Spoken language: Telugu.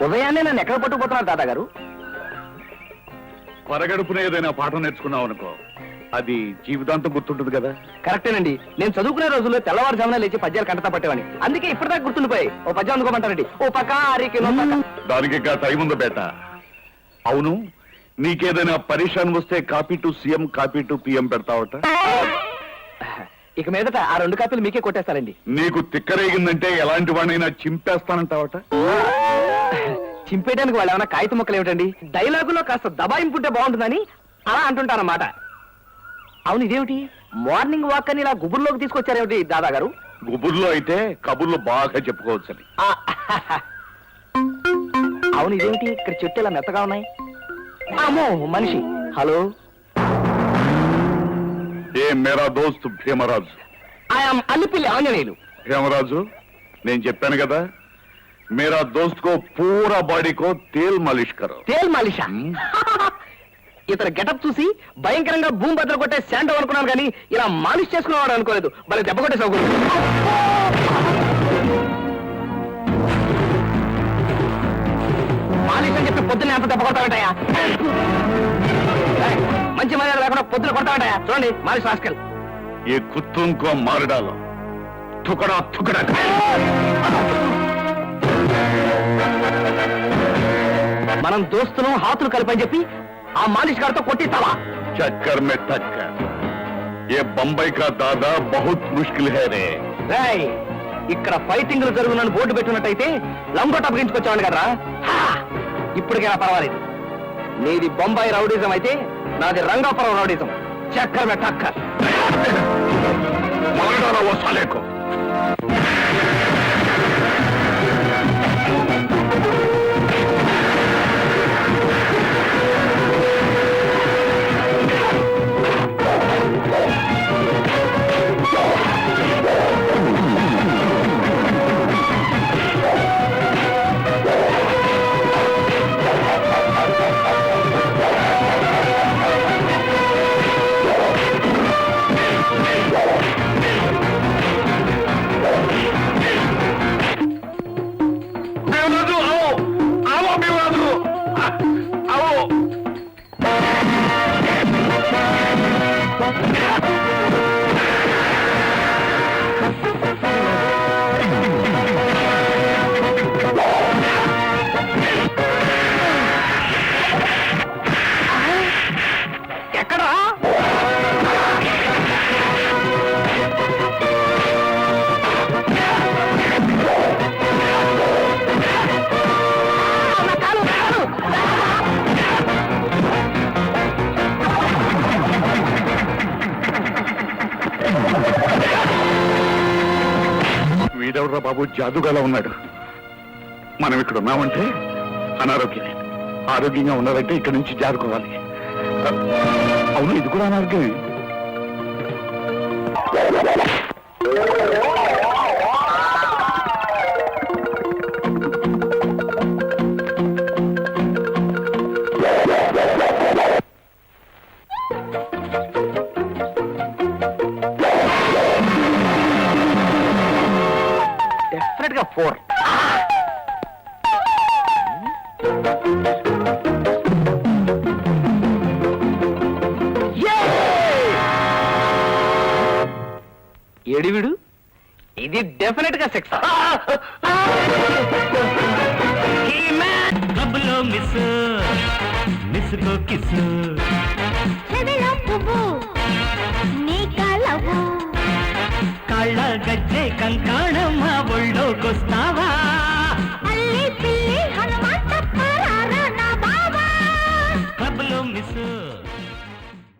ఉదయాన్నే నన్ను ఎక్కడ పట్టుకుపోతున్నారు దాదాగారు? పరగడుపున ఏదైనా పాఠం నేర్చుకున్నావు అనుకో, అది జీవితాంతం గుర్తుంటుంది కదా. కరెక్టేనండి. నేను చదువుకునే రోజుల్లో తెల్లవారుజామున లేచి పద్యాలు కంటతా పట్టేవాని. అందుకే ఇప్పటిదాకా గుర్తుండిపోయి. ఓ పద్యం అందుకోమంటారండి. ఓ పక్క దానికి ఇంకా టైం ఉందో బేట. అవును, నీకేదైనా పరీక్షను వస్తే copy to CM, copy to PM పెడతావట. ఇక మీదట ఆ 2 కాపీలు మీకే కొట్టేస్తానండి. నీకు తిక్కరేగిందంటే ఎలాంటి వాడినైనా చింపేస్తానంటావట. చింపేయడానికి వాళ్ళు ఏమైనా కాగిత మొక్కలు ఏమిటండి? డైలాగులో కాస్త దబాయింపుంటే బాగుంటుందని అలా అంటుంటారన్నమాట. అవును, ఇదేమిటి మార్నింగ్ వాక్ అని ఇలా గుబుర్లోకి తీసుకొచ్చారేమిటి దాదాగారు? గుబుర్లో అయితే కబుర్లు బాగా చెప్పుకోవచ్చని. అవును, ఇదేమిటి ఇక్కడ చెట్టు ఇలా మెత్తగా ఉన్నాయి? అమ్మో, మనిషి. హలో, ఏ మేరా దోస్త్ భీమరాజు. ఐఎమ్ అల్లిపిల్లి ఆంజనేయులు. భీమరాజు, నేను చెప్పాను కదా, మేరా దోస్త్ కో పూరా బాడీ కో తేల్ మాలిష్ కరో. తేల్ మాలిషా? ఇతర గెటప్ చూసి భయంకరంగా భూమి బద్దలు కొట్టే శాండో అనుకున్నాను, కానీ ఇలా మాలిష్ చేసుకునేవాడు అనుకోలేదు. మరి దెబ్బ కొట్టే సౌకర్యం. మాలిష్ అని చెప్పి పొద్దున్నే అంత దెబ్బ కొడతామంటాయా? మంచి మర్యాద లేకుండా పొద్దున కొడతామంటాయా? చూడండి, మాలిష్ రాస్కల్. ఏ కుత్తుంకో మారడాలో తుకడా తుకడా. మనం దోస్తులు హాతులు కలిపని చెప్పి ఆ మాలిష్ గారితో కొట్టిస్తావా? చక్కర్ మే టక్కర్. ఏ బొంబాయి కా దాదా బహుత్ ముష్కిల్ హై రే. రేయ్, ఇక్కడ ఫైటింగ్లు జరుగునని బోర్డు పెట్టున్నట్టయితే లంగోట అప్పగించుకొచ్చాను కదరా. ఇప్పటికైనా పర్వాలేదు. నీది బొంబాయి రౌడీజం అయితే నాది రంగాపురం రౌడీజం. చక్కర్ మే టక్కర్. మారడాలో వస్తాలేకో. వీడెవడ్రా బాబు, జాదుగాలా ఉన్నాడు. మనం ఇక్కడ ఉన్నామంటే అనారోగ్యమే. ఆరోగ్యంగా ఉండాలంటే ఇక్కడ నుంచి జారుకోవాలి. అవును, ఇది కూడా అనారోగ్యమే. డెఫినెట్ గా 4. ఎడివిడు, ఇది డెఫినెట్ గా 6. కబులో మిస్ మిస్ కో కిస్ కళ్ళ గజ్జే కంకాణం మా ఒళ్ళోకొస్తావా?